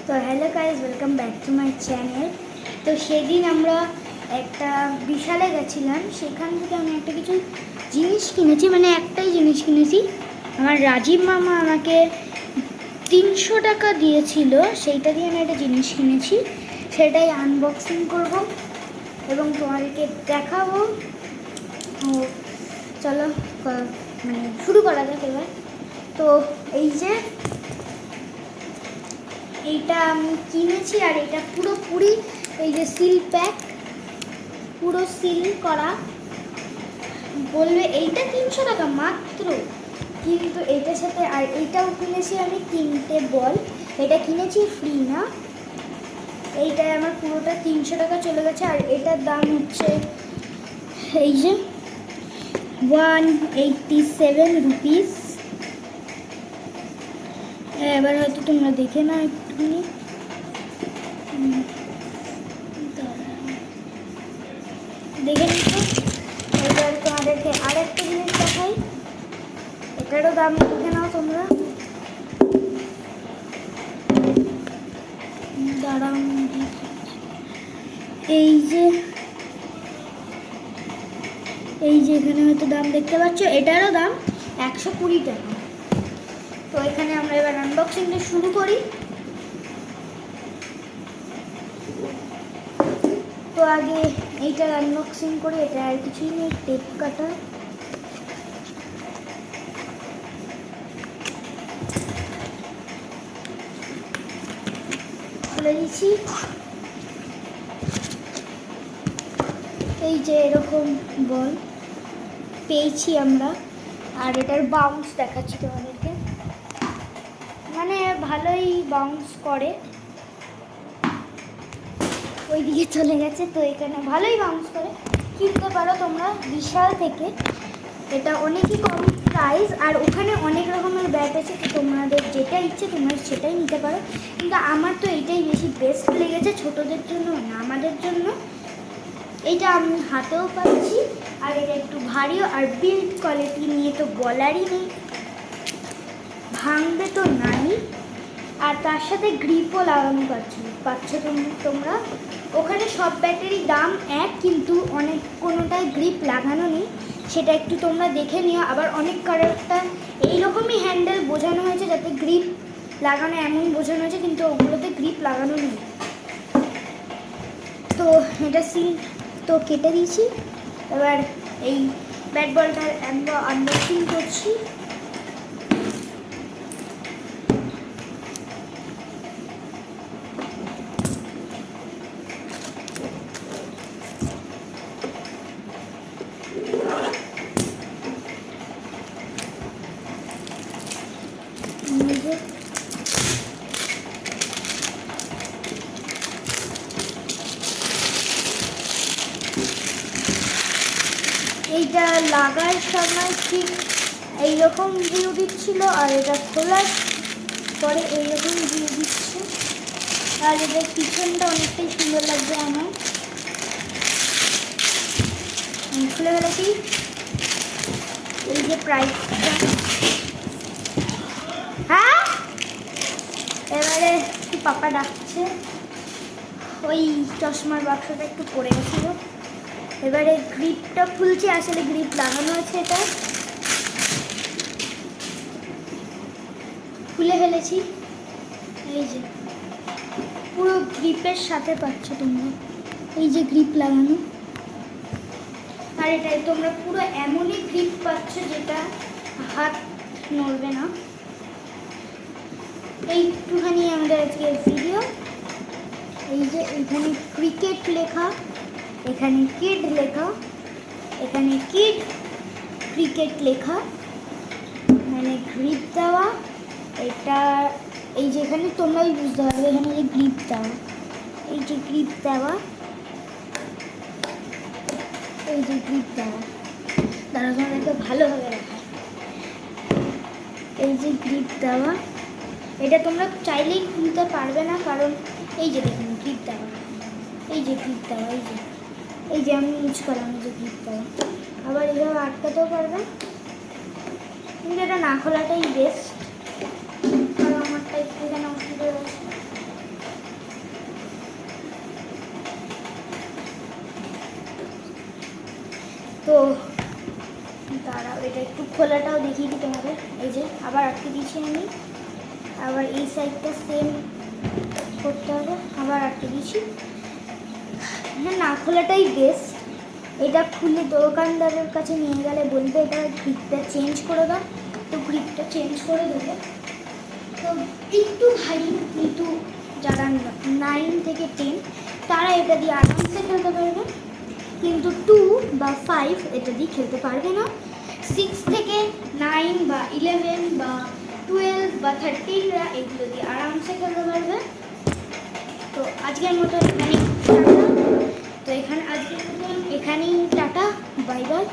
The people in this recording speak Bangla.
তো hello guys, welcome back to my channel. তো সেদিন আমরা একটা বিশালে গেছিলাম, সেখান থেকে আমি একটা কিছু জিনিস কিনেছি, মানে একটাই জিনিস কিনেছি। আমার রাজীব মামা আমাকে 300 টাকা দিয়েছিল, সেইটা দিয়ে আমি একটা জিনিস কিনেছি, সেটাই আনবক্সিং করব এবং তোমাদেরকে দেখাবো। ও চলো মানে শুরু করা যাক এবার। তো এই যে এইটা আমি কিনেছি, আর এটা পুরোপুরি এই যে সিল প্যাক, পুরো সিল করা। বলবে এইটা 300 টাকা মাত্র, কিন্তু এইটার সাথে আর এইটাও কিনেছি আমি 3টে বল। এটা কিনেছি ফ্রি না, এইটাই আমার পুরোটা 300 টাকা চলে গেছে। আর এটার দাম হচ্ছে এই যে 187 রুপিস। এবার হয়তো তোমরা দেখে না একটুখানি, দেখে নিচ্ছ। এবার তোমাদেরকে আরেকটা জিনিস দেখাই, এটারও দাম দেখে নাও তোমরা। দাঁড়াও, এই যে এখানে হয়তো দাম দেখতে পাচ্ছ, এটারও দাম 120 টাকা। তো এখানে আমরা এবার আনবক্সিংটা শুরু করি। তো আগে এইটার আনবক্সিং করি, এটা আর কিছুই নেই, টেপ কাটা। খুলে দিচ্ছি, এই যে এরকম বল পেয়েছি আমরা। আর এটার বাউন্স দেখাচ্ছি তোমাদেরকে, মানে ভালোই বাউন্স করে। ওইদিকে চলে গেছে, তো এখানে ভালোই বাউন্স করে, কিনতে পারো তোমরা বিশাল থেকে। এটা অনেকই কম প্রাইস, আর ওখানে অনেক রকমের ব্যাট আছে, তো তোমাদের যেটা ইচ্ছে তোমরা সেটাই নিতে পারো। কিন্তু আমার তো এইটাই বেশি বেস্ট লেগেছে, ছোটোদের জন্য না আমাদের জন্য। এইটা আমি হাতেও পাচ্ছি, আর এটা একটু ভারীও, আর বিল্ড কোয়ালিটি নিয়ে তো বলারই নেই, ভাঙবে তো নাই। আর তার সাথে গ্রিপও লাগানো পাচ্ছ তোমরা। ওখানে সব ব্যাটারি দাম এক, কিন্তু অনেক কোনোটায় গ্রিপ লাগানো নেই, সেটা একটু তোমরা দেখে নিও। আবার অনেক কারেক্টটা এইরকমই হ্যান্ডেল বোঝানো হয়েছে যাতে গ্রিপ লাগানো, এমন বোঝানো হয়েছে, কিন্তু ওগুলোতে গ্রিপ লাগানো নেই। তো এটা সিল তো কেটে দিয়েছি, এবার এই ব্যাট বলটার আনবক্সিং করছি। এইটা লাগার সময় ঠিক এইরকম ভিউ দিচ্ছিল, আর এটা খোলার পরে এইরকম ভিউ দিচ্ছে। আর এটার পিছনটা অনেকটাই সুন্দর লাগছে আমার। খুলে গেলে কি এই যে প্রাইসটা, হ্যাঁ এবারে পাপা ডাকছে, ওই চশমার বাক্সটা একটু পড়ে গেছিল। এবারে গ্রিপটা খুলছি, আসলে গ্রিপ লাগানো আছে, এটা খুলে ফেলেছি। এই যে পুরো গ্রিপের সাথে পাচ্ছ তোমরা, এই যে গ্রিপ লাগানো। আর এটাই তোমরা পুরো এমনই গ্রিপ পাচ্ছ যেটা হাত নড়বে না। এইটুখানি আমাদের আজকের ভিডিও। এই যে এখানে ক্রিকেট লেখা, এখানে কিড লেখা, এখানে কিড ক্রিকেট লেখা, মানে গ্রিপ দেওয়া। এটা এই যে এখানে তোমরাই বুঝতে পারবে, এখানে যে গ্রিপ দেওয়া, এই যে গ্রিপ দেওয়া, এই যে গ্রিপ দেওয়া, তারা তোমাদেরকে ভালোভাবে রাখায়। এই যে গ্রিপ দেওয়া, এটা তোমরা চাইলেই খুলতে পারবে না, কারণ এই যে দেখুন গ্রিপ দেওয়া, এই যে গ্রিপ দেওয়া, এই যে আমি ইউজ করলাম, এই যে গ্রিপ দেওয়া। আবার এইভাবে আটকাতেও পারবে, কিন্তু এটা না খোলাটাই বেস্ট, কারণ আমারটা একটু যেন অসুবিধা হচ্ছে। তো দাঁড়াও, এটা একটু খোলাটাও দেখিয়ে দিই তোমাদের। এই যে আবার আটকে দিয়েছি আমি, আবার এই সাইডটা সেম করতে হবে, আবার আটকে দিয়েছি। হ্যাঁ, না খোলাটাই বেস্ট। এটা খুলে দোকানদারের কাছে নিয়ে গেলে বলবে এটা গ্রিপটা চেঞ্জ করে দাও, তো গ্রিপটা চেঞ্জ করে দেবে। তো একটু ভারী, কিন্তু যারা 9 থেকে 10 তারা এটা দিয়ে আরামসে খেলতে পারবে, কিন্তু 2 বা 5 এটা দিয়ে খেলতে পারবে না। 6 থেকে 9 বা 11 বা 12 বা 13রা এগুলো দিয়ে আরামসে খেলতে পারবে। তো আজকের মতো এখানেই টাটা। তো এখানেই টাটা, বাই বাই।